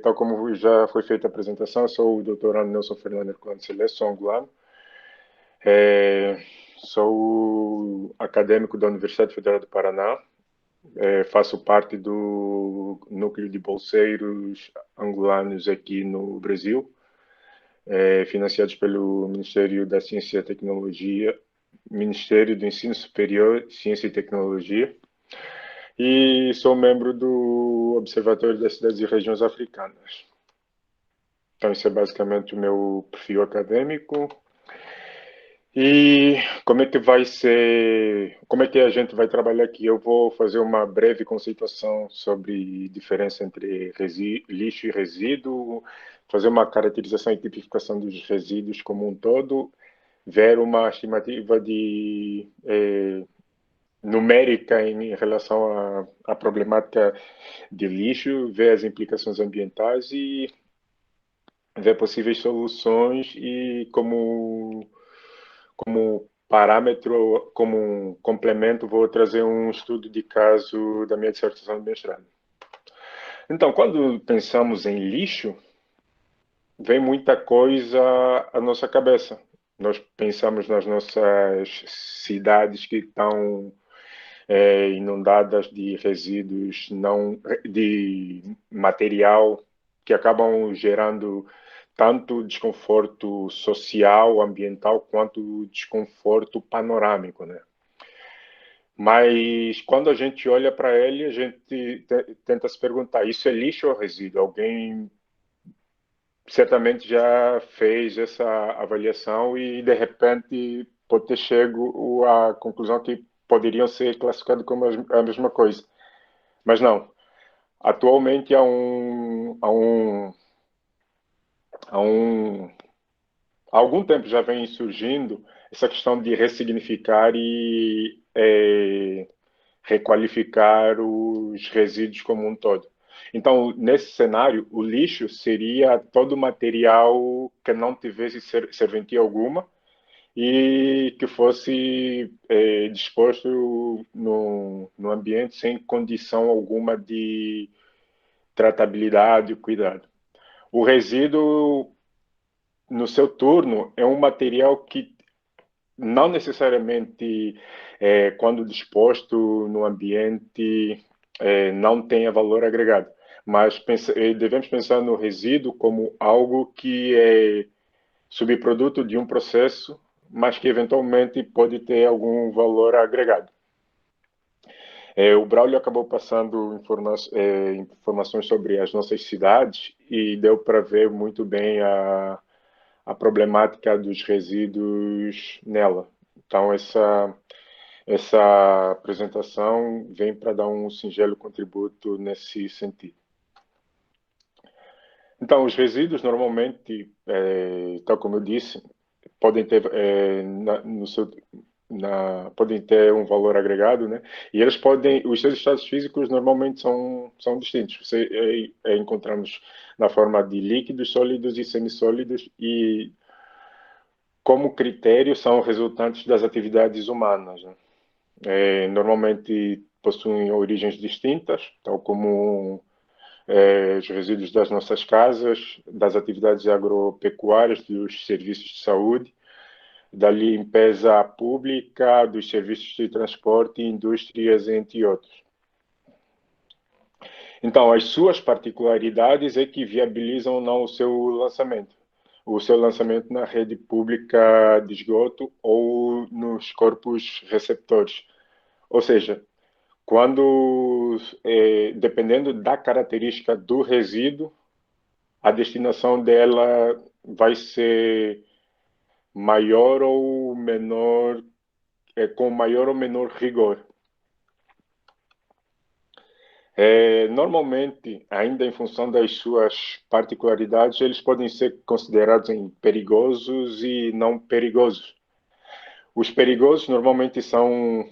Tal como já foi feita a apresentação, eu sou o doutorando Nelson Fernando Herculano Celeste, sou angolano. É, Sou acadêmico da Universidade Federal do Paraná. Faço parte do núcleo de bolseiros angolanos aqui no Brasil, financiados pelo Ministério da Ciência e Tecnologia, Ministério do Ensino Superior, Ciência e Tecnologia. E sou membro do Observatório das Cidades e Regiões Africanas. Então, esse é basicamente o meu perfil acadêmico. E como é que vai ser, como é que a gente vai trabalhar aqui? Eu vou fazer uma breve conceituação sobre diferença entre lixo e resíduo, fazer uma caracterização e tipificação dos resíduos como um todo, ver uma estimativa numérica em relação à problemática de lixo, ver as implicações ambientais e ver possíveis soluções e como parâmetro, como um complemento, vou trazer um estudo de caso da minha dissertação de mestrado. Então, quando pensamos em lixo, vem muita coisa à nossa cabeça. Nós pensamos nas nossas cidades que estão inundadas de resíduos não de material que acabam gerando tanto desconforto social, ambiental, quanto desconforto panorâmico, né? Mas quando a gente olha para ele, a gente tenta se perguntar: isso é lixo ou resíduo? Alguém certamente já fez essa avaliação e de repente pode ter chego à conclusão que poderiam ser classificados como a mesma coisa. Mas não. Atualmente há algum tempo já vem surgindo essa questão de ressignificar e requalificar os resíduos como um todo. Então, nesse cenário, o lixo seria todo material que não tivesse serventia alguma e que fosse disposto no ambiente sem condição alguma de tratabilidade e cuidado. O resíduo, no seu turno, é um material que não necessariamente, quando disposto no ambiente, não tenha valor agregado, mas devemos pensar no resíduo como algo que é subproduto de um processo, mas que eventualmente pode ter algum valor agregado. O Braulio acabou passando informações sobre as nossas cidades e deu para ver muito bem a problemática dos resíduos nela. Então, essa apresentação vem para dar um singelo contributo nesse sentido. Então, os resíduos normalmente, tal como eu disse, podem ter podem ter um valor agregado, né? E eles os seus estados físicos normalmente são distintos. Encontramos na forma de líquidos, sólidos e semissólidos e como critério são resultantes das atividades humanas, né? Normalmente possuem origens distintas, tal como os resíduos das nossas casas, das atividades agropecuárias, dos serviços de saúde, da limpeza pública, dos serviços de transporte, indústrias, entre outros. Então, as suas particularidades é que viabilizam ou não o seu lançamento na rede pública de esgoto ou nos corpos receptores. Ou seja, dependendo da característica do resíduo, a destinação dela vai ser maior ou menor, com maior ou menor rigor. Normalmente, ainda em função das suas particularidades, eles podem ser considerados perigosos e não perigosos. Os perigosos normalmente são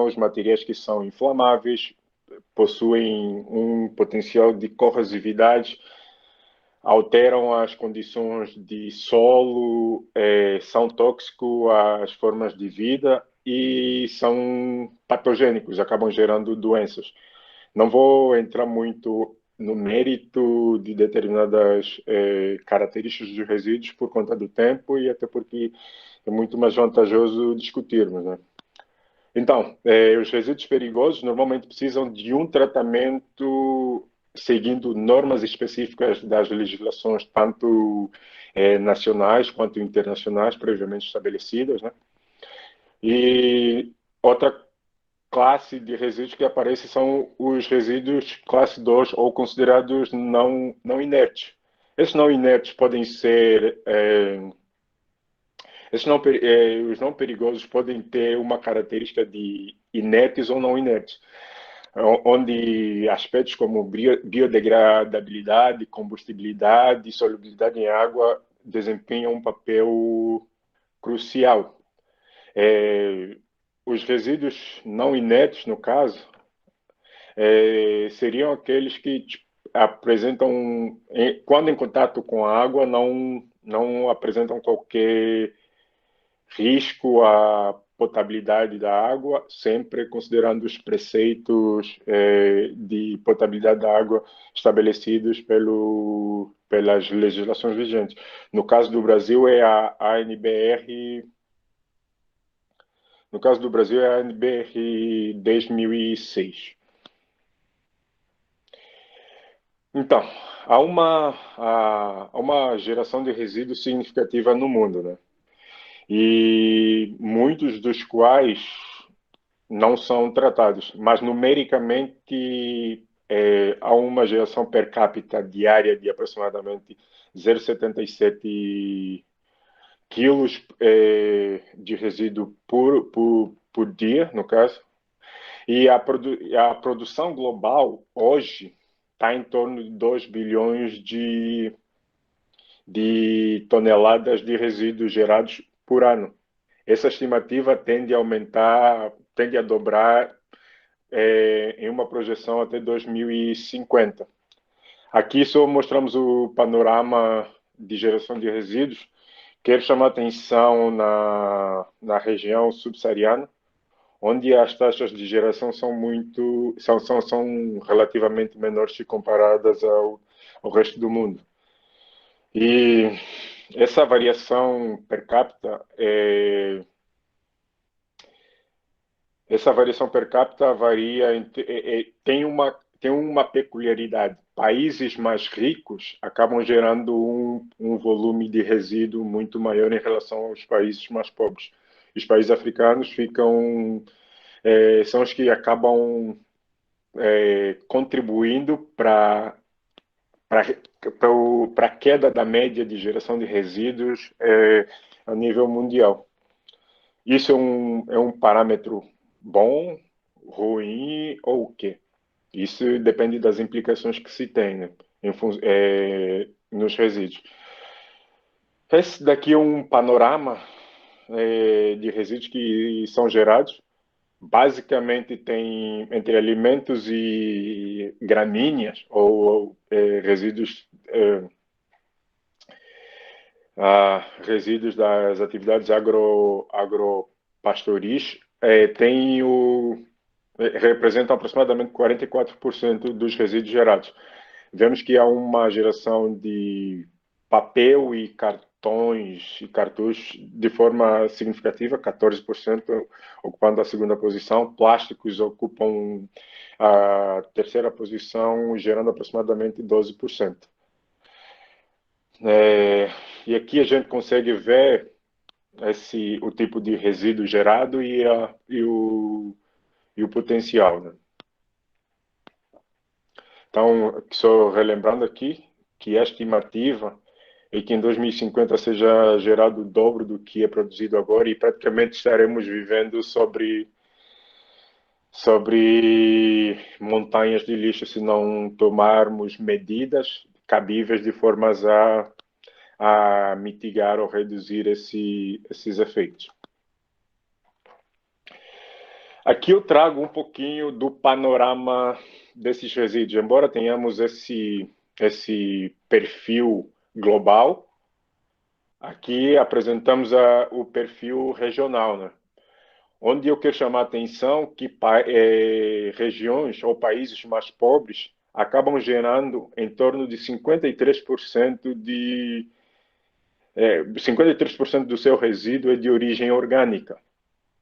os materiais que são inflamáveis, possuem um potencial de corrosividade, alteram as condições de solo, são tóxicos às formas de vida e são patogênicos, acabam gerando doenças. Não vou entrar muito no mérito de determinadas características dos resíduos por conta do tempo e até porque é muito mais vantajoso discutirmos, né? Então, os resíduos perigosos normalmente precisam de um tratamento seguindo normas específicas das legislações, tanto nacionais quanto internacionais, previamente estabelecidas, né? E outra classe de resíduos que aparece são os resíduos classe 2 ou considerados não inertes. Esses não inertes podem ser os não perigosos podem ter uma característica de inertes ou não inertes, onde aspectos como biodegradabilidade, combustibilidade e solubilidade em água desempenham um papel crucial. Os resíduos não inertes, no caso, seriam aqueles que apresentam, quando em contato com a água, não apresentam qualquer risco à potabilidade da água, sempre considerando os preceitos de potabilidade da água estabelecidos pelas legislações vigentes. No caso do Brasil, é a ANBR. No caso do Brasil, é a ANBR 2006. Então, há uma geração de resíduos significativa no mundo, né? E muitos dos quais não são tratados, mas numericamente há uma geração per capita diária de aproximadamente 0,77 quilos de resíduo por dia, no caso, e a produção global hoje está em torno de 2 bilhões de toneladas de resíduos gerados por ano. Essa estimativa tende a aumentar, tende a dobrar em uma projeção até 2050. Aqui só mostramos o panorama de geração de resíduos. Quero chamar a atenção na região subsaariana, onde as taxas de geração são relativamente menores se comparadas ao resto do mundo. E essa variação per capita varia, tem uma peculiaridade. Países mais ricos acabam gerando um volume de resíduo muito maior em relação aos países mais pobres. Os países africanos são os que acabam contribuindo para a queda da média de geração de resíduos a nível mundial. Isso é um parâmetro bom, ruim ou o quê? Isso depende das implicações que se tem, né, nos resíduos. Esse daqui é um panorama de resíduos que são gerados. Basicamente tem entre alimentos e gramíneas ou resíduos das atividades agropastoris, representam aproximadamente 44% dos resíduos gerados. Vemos que há uma geração de papel e cartões e cartuchos de forma significativa, 14% ocupando a segunda posição. Plásticos ocupam a terceira posição, gerando aproximadamente 12%. E aqui a gente consegue ver o tipo de resíduo gerado e o potencial, né? Então, só relembrando aqui que a estimativa é que em 2050 seja gerado o dobro do que é produzido agora e praticamente estaremos vivendo sobre montanhas de lixo se não tomarmos medidas cabíveis de formas a mitigar ou reduzir esses efeitos. Aqui eu trago um pouquinho do panorama desses resíduos. Embora tenhamos esse perfil global, aqui apresentamos o perfil regional, né? Onde eu quero chamar a atenção que regiões ou países mais pobres acabam gerando em torno de 53% do seu resíduo é de origem orgânica.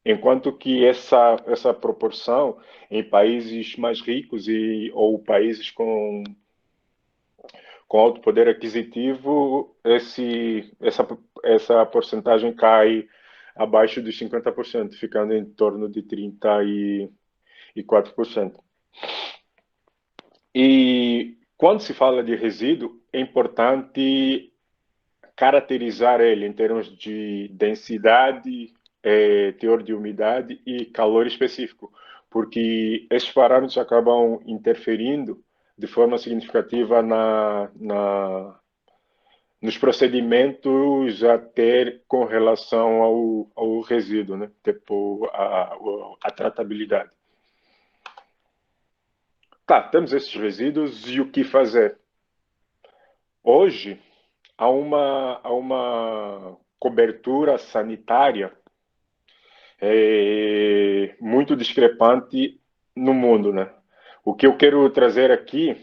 Enquanto que essa proporção em países mais ricos ou países com alto poder aquisitivo, essa porcentagem cai abaixo dos 50%, ficando em torno de 34%. E quando se fala de resíduo, é importante caracterizar ele em termos de densidade, teor de umidade e calor específico, porque esses parâmetros acabam interferindo de forma significativa nos procedimentos a ter com relação ao resíduo, né? Tipo a tratabilidade. Tá, temos esses resíduos e o que fazer? Hoje, há uma cobertura sanitária muito discrepante no mundo, né? O que eu quero trazer aqui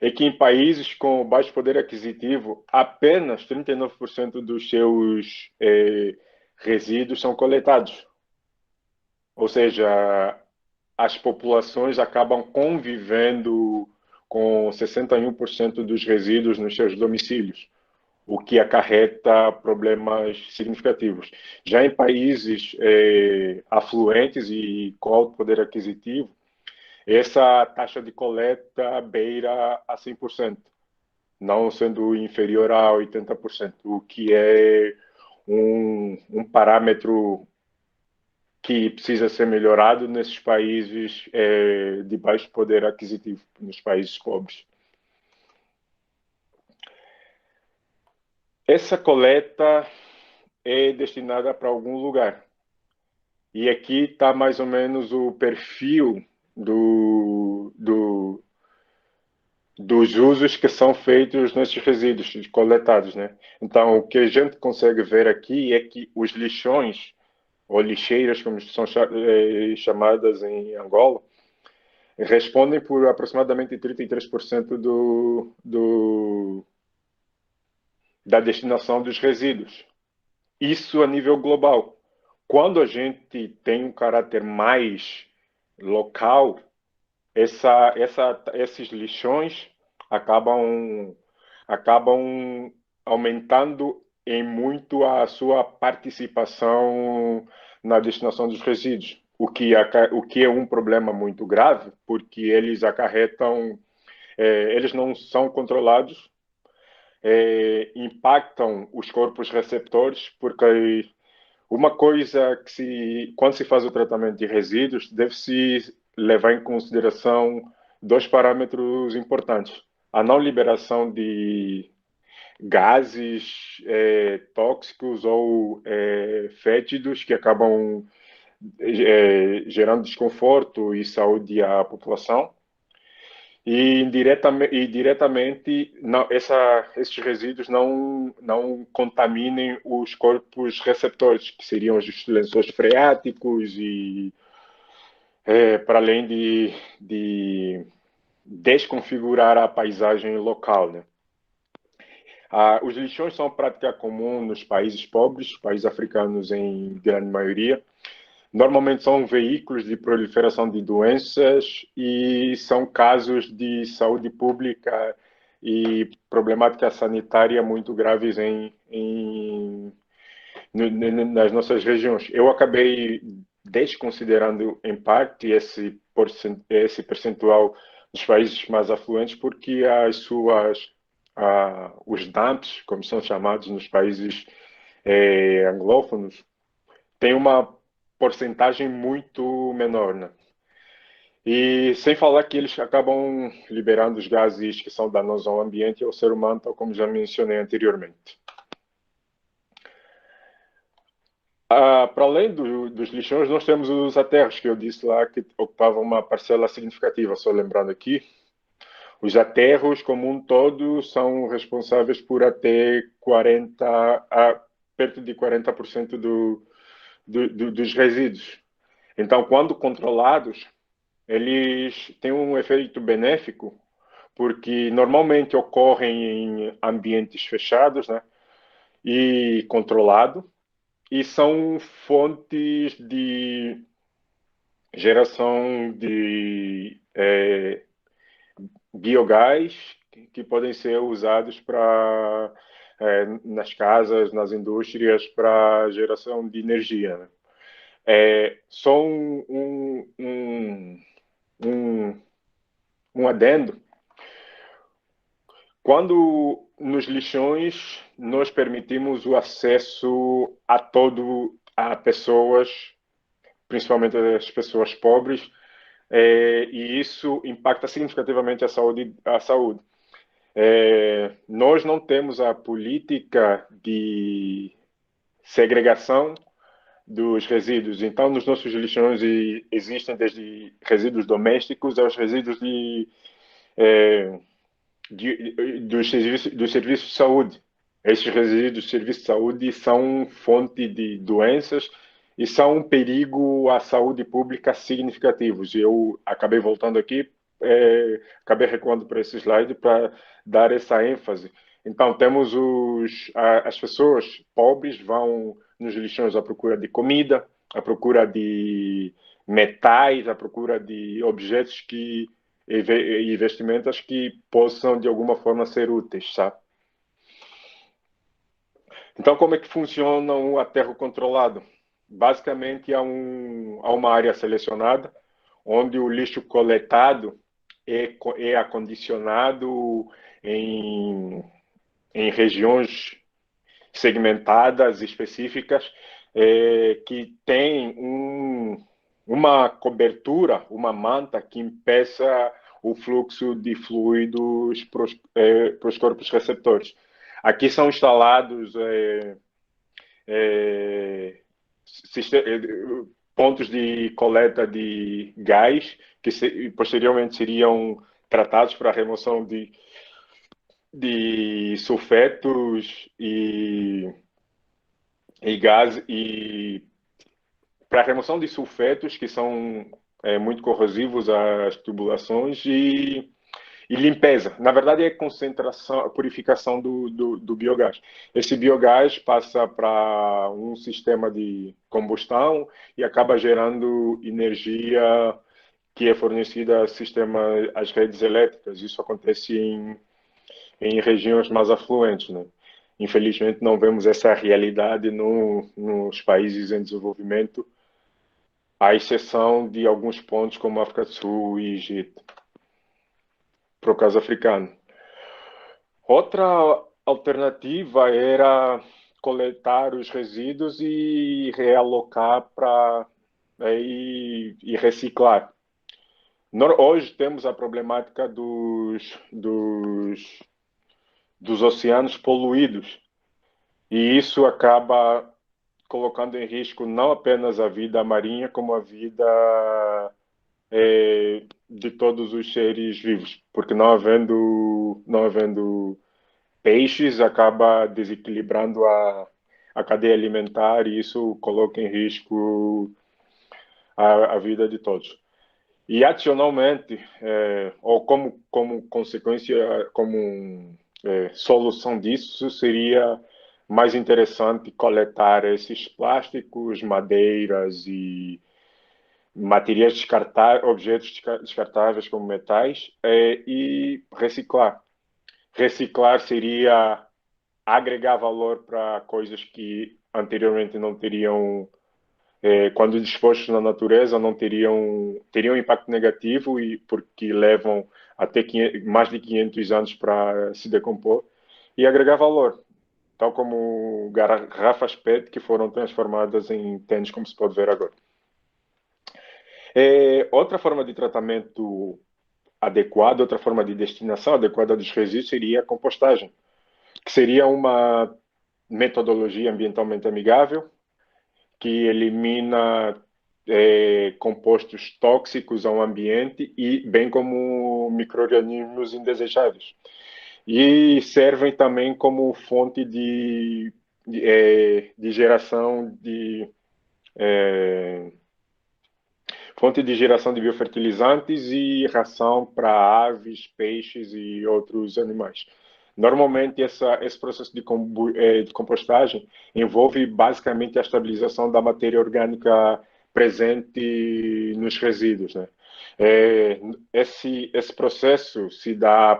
é que em países com baixo poder aquisitivo, apenas 39% dos seus resíduos são coletados. Ou seja, as populações acabam convivendo com 61% dos resíduos nos seus domicílios, o que acarreta problemas significativos. Já em países afluentes e com alto poder aquisitivo, essa taxa de coleta beira a 100%, não sendo inferior a 80%, o que é um parâmetro que precisa ser melhorado nesses países de baixo poder aquisitivo, nos países pobres. Essa coleta é destinada para algum lugar. E aqui está mais ou menos o perfil dos usos que são feitos nesses resíduos coletados, né? Então, o que a gente consegue ver aqui é que os lixões, ou lixeiras, como são chamadas em Angola, respondem por aproximadamente 33% da destinação dos resíduos. Isso a nível global. Quando a gente tem um caráter mais local, esses lixões acabam aumentando em muito a sua participação na destinação dos resíduos, o que é um problema muito grave, porque eles acarretam, eles não são controlados, impactam os corpos receptores, porque uma coisa quando se faz o tratamento de resíduos, deve-se levar em consideração dois parâmetros importantes: a não liberação de gases tóxicos ou fétidos que acabam gerando desconforto e saúde à população. E diretamente esses resíduos não contaminem os corpos receptores, que seriam os lençóis freáticos e para além de desconfigurar a paisagem local, né? Os lixões são prática comum nos países pobres, países africanos em grande maioria. Normalmente são veículos de proliferação de doenças e são casos de saúde pública e problemática sanitária muito graves nas nossas regiões. Eu acabei desconsiderando, em parte, esse percentual dos países mais afluentes, porque os dumps, como são chamados nos países anglófonos, têm uma porcentagem muito menor, né? E sem falar que eles acabam liberando os gases que são danosos ao ambiente e ao ser humano, tal como já mencionei anteriormente. Para além dos lixões, nós temos os aterros, que eu disse lá, que ocupavam uma parcela significativa. Só lembrando aqui, os aterros, como um todo, são responsáveis por até perto de 40% dos resíduos. Então, quando controlados, eles têm um efeito benéfico, porque normalmente ocorrem em ambientes fechados, né, e controlado, e são fontes de geração de biogás que podem ser usados para nas casas, nas indústrias, para geração de energia. Né? Só um, um adendo. Quando nos lixões nós permitimos o acesso a pessoas, principalmente as pessoas pobres, e isso impacta significativamente a saúde. Nós não temos a política de segregação dos resíduos. Então, nos nossos lixões existem desde resíduos domésticos aos resíduos dos serviços de saúde. Esses resíduos de serviços de saúde são fonte de doenças e são um perigo à saúde pública significativos. Eu acabei voltando aqui, acabei recuando para esse slide para dar essa ênfase. Então, temos as pessoas pobres vão nos lixões à procura de comida, à procura de metais, à procura de objetos e vestimentas que possam, de alguma forma, ser úteis, sabe? Então, como é que funciona o aterro controlado? Basicamente, há uma área selecionada, onde o lixo coletado é acondicionado em, em regiões segmentadas, específicas, que tem uma cobertura, uma manta que impeça o fluxo de fluidos para os corpos receptores. Aqui são instalados pontos de coleta de gás, que posteriormente seriam tratados para a remoção de sulfetos e gás e para a remoção de sulfetos que são muito corrosivos às tubulações e limpeza. Na verdade, é concentração, purificação do biogás. Esse biogás passa para um sistema de combustão e acaba gerando energia que é fornecida às redes elétricas. Isso acontece em regiões mais afluentes, né? Infelizmente, não vemos essa realidade nos países em desenvolvimento, à exceção de alguns pontos como África do Sul e Egito, para o caso africano. Outra alternativa era coletar os resíduos e realocar e reciclar. Hoje temos a problemática dos oceanos poluídos e isso acaba colocando em risco não apenas a vida marinha, como a vida de todos os seres vivos, porque não havendo peixes, acaba desequilibrando a cadeia alimentar e isso coloca em risco a vida de todos. E adicionalmente, ou como consequência, solução disso, seria mais interessante coletar esses plásticos, madeiras e materiais descartáveis, objetos descartáveis como metais, e reciclar. Reciclar seria agregar valor para coisas que anteriormente não teriam, quando dispostos na natureza, não teriam impacto negativo e porque levam até mais de 500 anos para se decompor, e agregar valor, tal como garrafas PET que foram transformadas em tênis, como se pode ver agora. Outra forma de tratamento adequado, outra forma de destinação adequada dos resíduos seria a compostagem, que seria uma metodologia ambientalmente amigável, que elimina compostos tóxicos ao ambiente e bem como micro-organismos indesejáveis. E servem também como fonte de geração fonte de geração de biofertilizantes e ração para aves, peixes e outros animais. Normalmente, esse processo de compostagem envolve basicamente a estabilização da matéria orgânica presente nos resíduos, né? Esse processo se dá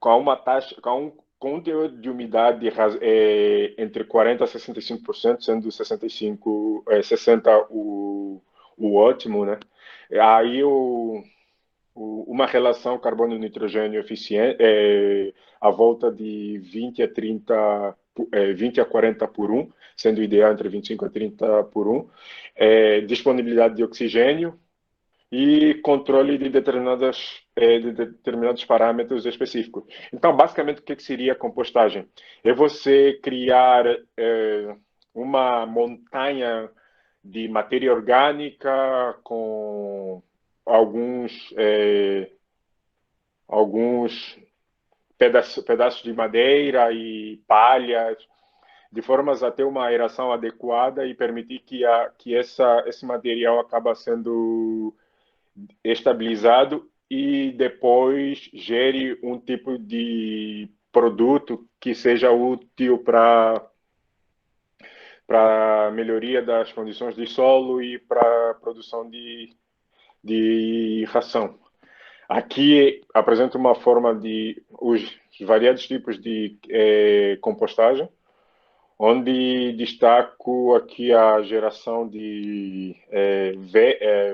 com uma taxa, com um conteúdo de umidade entre 40% a 65%, sendo 60 o ótimo, né? Aí uma relação carbono-nitrogênio eficiente à volta de 20 a 40 por 1, sendo ideal entre 25 a 30 por 1, disponibilidade de oxigênio e controle de determinados parâmetros específicos. Então, basicamente, o que seria a compostagem? É você criar uma montanha de matéria orgânica com alguns pedaços de madeira e palhas, de formas a ter uma aeração adequada e permitir que esse material acaba sendo estabilizado e depois gere um tipo de produto que seja útil para melhoria das condições de solo e para a produção de ração. Aqui apresento uma forma de os variados tipos de compostagem, onde destaco aqui a geração de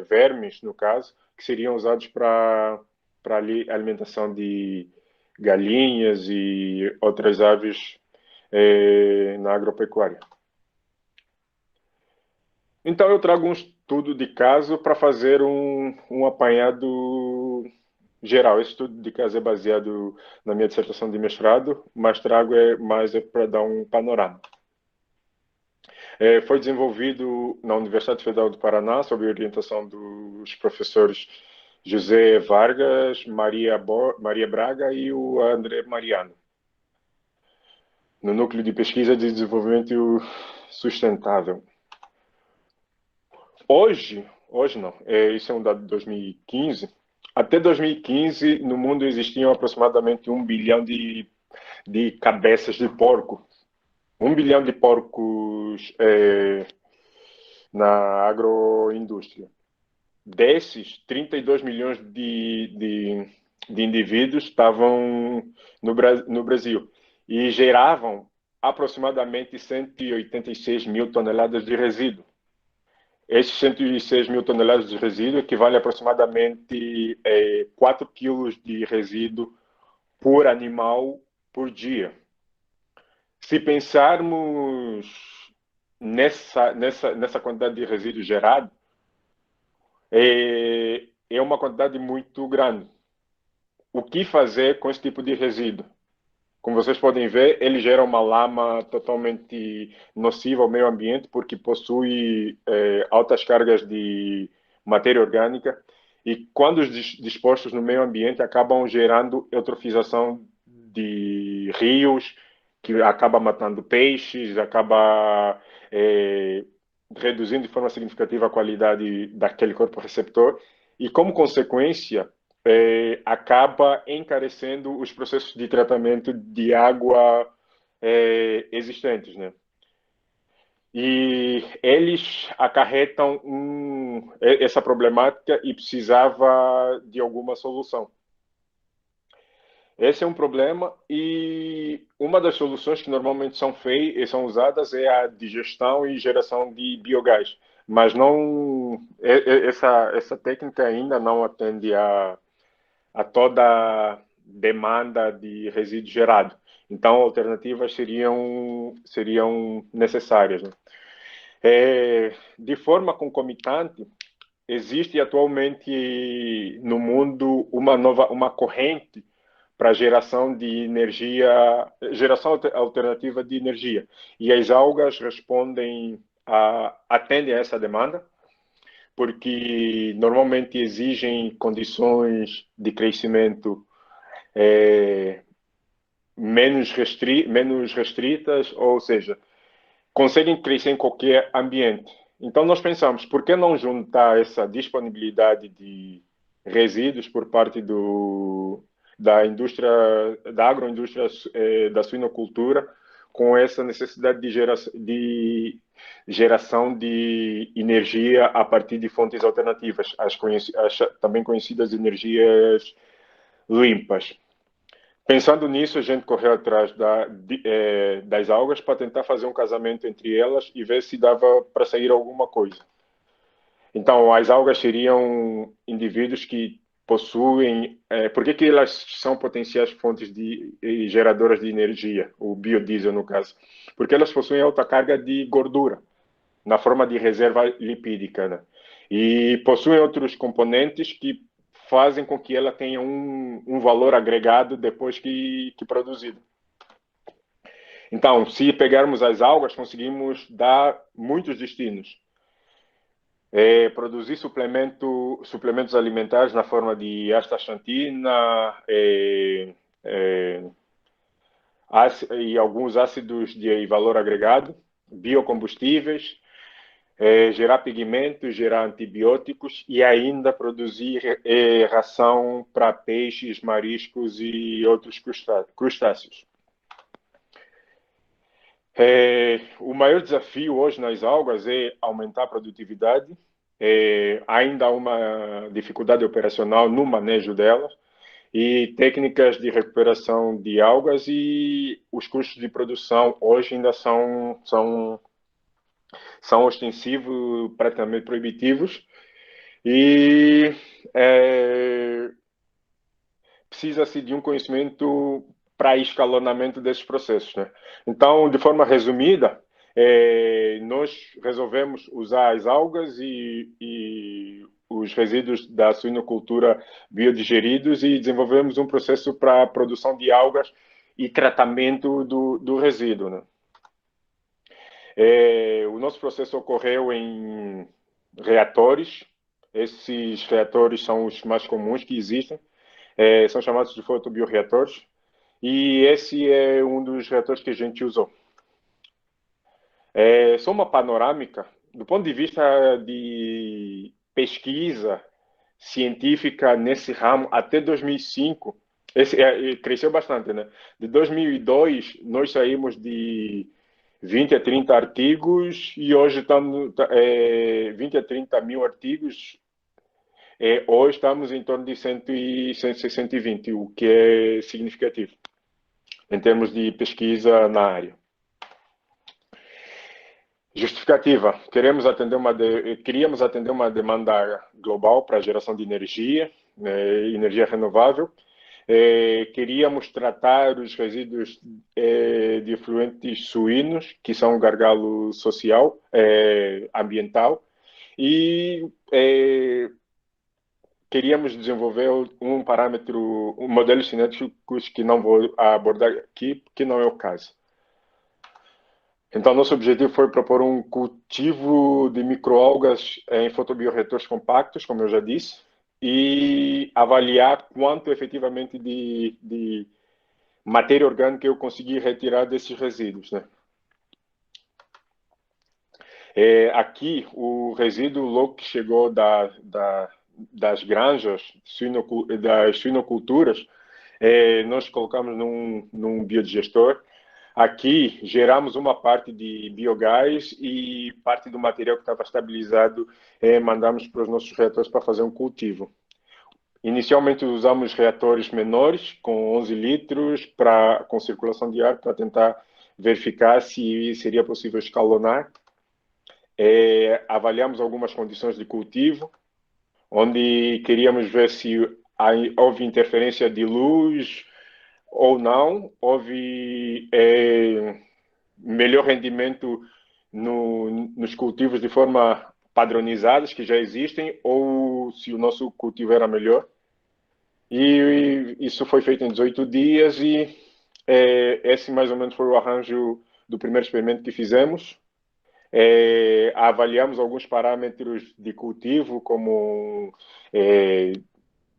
vermes, no caso, que seriam usados para alimentação de galinhas e outras aves na agropecuária. Então, eu trago um estudo de caso para fazer um apanhado geral. Esse estudo de caso é baseado na minha dissertação de mestrado, mas trago mais para dar um panorama. Foi desenvolvido na Universidade Federal do Paraná, sob a orientação dos professores José Vargas, Maria Braga e o André Mariano, no Núcleo de Pesquisa de Desenvolvimento Sustentável. Hoje não, isso é um dado de 2015. Até 2015, no mundo existiam aproximadamente 1 bilhão de cabeças de porco. 1 bilhão de porcos na agroindústria. Desses, 32 milhões de indivíduos estavam no Brasil e geravam aproximadamente 186 mil toneladas de resíduo. Esses 106 mil toneladas de resíduo equivale a aproximadamente 4 quilos de resíduo por animal por dia. Se pensarmos nessa quantidade de resíduo gerado, é uma quantidade muito grande. O que fazer com esse tipo de resíduo? Como vocês podem ver, ele gera uma lama totalmente nociva ao meio ambiente, porque possui altas cargas de matéria orgânica, e quando dispostos no meio ambiente, acabam gerando eutrofização de rios, que acaba matando peixes, acaba reduzindo de forma significativa a qualidade daquele corpo receptor, e como consequência, acaba encarecendo os processos de tratamento de água existentes, né? E eles acarretam essa problemática e precisava de alguma solução. Esse é um problema e uma das soluções que normalmente são usadas é a digestão e geração de biogás, mas não essa técnica ainda não atende a toda a demanda de resíduo gerado. Então, alternativas seriam necessárias, né? De forma concomitante, existe atualmente no mundo uma corrente para geração de energia, geração alternativa de energia. E as algas atendem a essa demanda, porque normalmente exigem condições de crescimento menos restritas, ou seja, conseguem crescer em qualquer ambiente. Então nós pensamos, por que não juntar essa disponibilidade de resíduos por parte da indústria, da agroindústria da suinocultura, com essa necessidade de geração de energia a partir de fontes alternativas, as também conhecidas energias limpas. Pensando nisso, a gente correu atrás das algas para tentar fazer um casamento entre elas e ver se dava para sair alguma coisa. Então, as algas seriam indivíduos que possuem. Por que elas são potenciais fontes geradoras de energia, o biodiesel no caso? Porque elas possuem alta carga de gordura, na forma de reserva lipídica, né? E possuem outros componentes que fazem com que ela tenha um valor agregado depois que produzido. Então, se pegarmos as algas, conseguimos dar muitos destinos. Produzir suplementos alimentares na forma de astaxantina e alguns ácidos de valor agregado, biocombustíveis, gerar pigmentos, gerar antibióticos e ainda produzir ração para peixes, mariscos e outros crustáceos. O maior desafio hoje nas algas é aumentar a produtividade. Ainda há uma dificuldade operacional no manejo delas e técnicas de recuperação de algas, e os custos de produção hoje ainda são ostensivos, praticamente proibitivos, e precisa-se de um conhecimento para escalonamento desses processos, né? Então, de forma resumida, nós resolvemos usar as algas e os resíduos da suinocultura biodigeridos e desenvolvemos um processo para a produção de algas e tratamento do resíduo, né? O nosso processo ocorreu em reatores. Esses reatores são os mais comuns que existem. São chamados de fotobioreatores. E esse é um dos reatores que a gente usou. Só uma panorâmica, do ponto de vista de pesquisa científica nesse ramo, até 2005, cresceu bastante, né? De 2002, nós saímos de 20 a 30 artigos e hoje estamos 20 a 30 mil artigos. Hoje estamos em torno de 120, o que é significativo em termos de pesquisa na área. Justificativa. Queríamos atender uma demanda global para a geração de energia, energia renovável. Queríamos tratar os resíduos de efluentes suínos, que são um gargalo social, ambiental, e queríamos desenvolver um modelos cinéticos que não vou abordar aqui, que não é o caso. Então, nosso objetivo foi propor um cultivo de microalgas em fotobioreatores compactos, como eu já disse, e avaliar quanto efetivamente de matéria orgânica eu consegui retirar desses resíduos, né? Aqui, o resíduo logo que chegou das granjas, das suinoculturas, nós colocamos num biodigestor. Aqui, geramos uma parte de biogás e parte do material que estava estabilizado mandamos para os nossos reatores para fazer um cultivo. Inicialmente, usamos reatores menores, com 11 litros, com circulação de ar, para tentar verificar se seria possível escalonar. Avaliamos algumas condições de cultivo, onde queríamos ver se houve interferência de luz ou não, houve melhor rendimento nos cultivos de forma padronizados que já existem, ou se o nosso cultivo era melhor. E isso foi feito em 18 dias e esse mais ou menos foi o arranjo do primeiro experimento que fizemos. Avaliamos alguns parâmetros de cultivo, como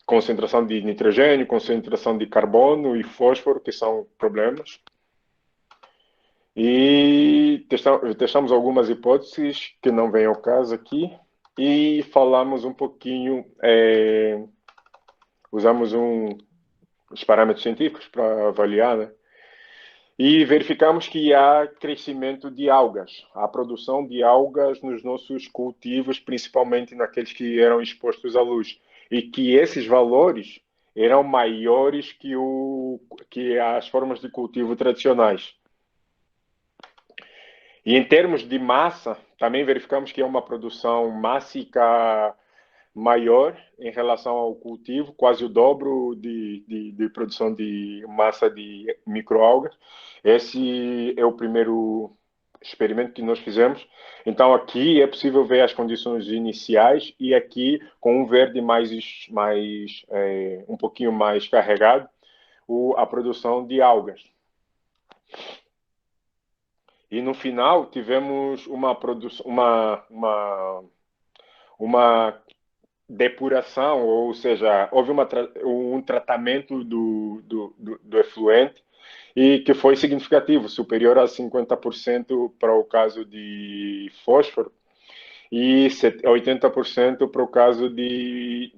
concentração de nitrogênio, concentração de carbono e fósforo, que são problemas. E testamos algumas hipóteses que não vêm ao caso aqui e falamos um pouquinho, usamos os parâmetros científicos para avaliar, né? E verificamos que há crescimento de algas, há produção de algas nos nossos cultivos, principalmente naqueles que eram expostos à luz, e que esses valores eram maiores que as formas de cultivo tradicionais. E em termos de massa, também verificamos que é uma produção mássica maior em relação ao cultivo, quase o dobro de produção de massa de microalgas. Esse é o primeiro experimento que nós fizemos. Então aqui é possível ver as condições iniciais e aqui com um verde um pouquinho mais carregado, a produção de algas. E no final tivemos uma produção, uma depuração, ou seja, houve um tratamento do efluente e que foi significativo, superior a 50% para o caso de fósforo e 80% para o caso de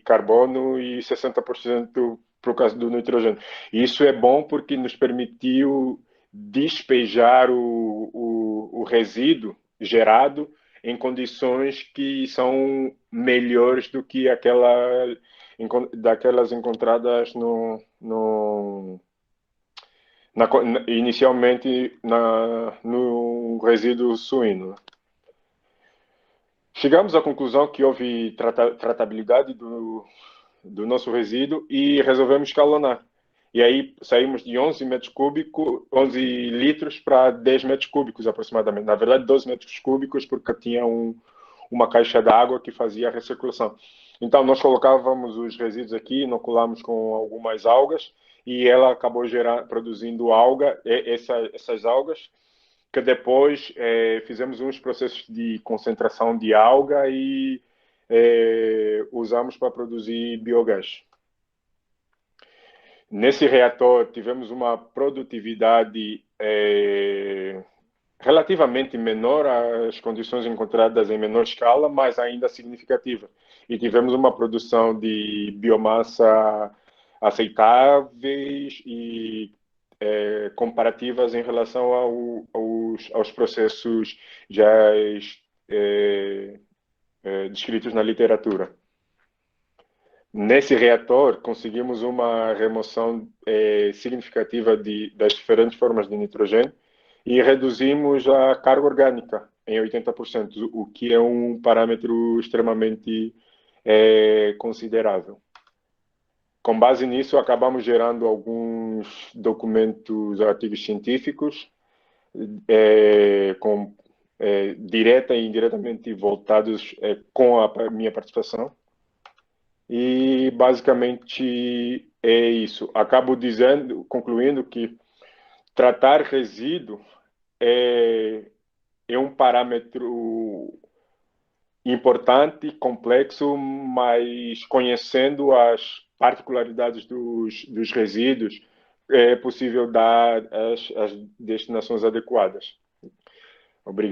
carbono e 60% para o caso do nitrogênio. Isso é bom porque nos permitiu despejar o resíduo gerado em condições que são melhores do que daquelas encontradas inicialmente no resíduo suíno. Chegamos à conclusão que houve tratabilidade do nosso resíduo e resolvemos escalonar. E aí saímos de 11 metros cúbicos, 11 litros para 10 metros cúbicos aproximadamente. Na verdade, 12 metros cúbicos porque tinha uma caixa d'água que fazia a recirculação. Então, nós colocávamos os resíduos aqui, inoculamos com algumas algas e ela acabou produzindo essas algas que depois fizemos uns processos de concentração de alga e usamos para produzir biogás. Nesse reator tivemos uma produtividade relativamente menor às condições encontradas em menor escala, mas ainda significativa. E tivemos uma produção de biomassa aceitáveis e comparativas em relação aos processos já descritos na literatura. Nesse reator, conseguimos uma remoção significativa das diferentes formas de nitrogênio e reduzimos a carga orgânica em 80%, o que é um parâmetro extremamente considerável. Com base nisso, acabamos gerando alguns documentos, artigos científicos, direta e indiretamente voltados com a minha participação. E basicamente é isso. Acabo concluindo que tratar resíduo é um parâmetro importante, complexo, mas conhecendo as particularidades dos resíduos, é possível dar as destinações adequadas. Obrigado.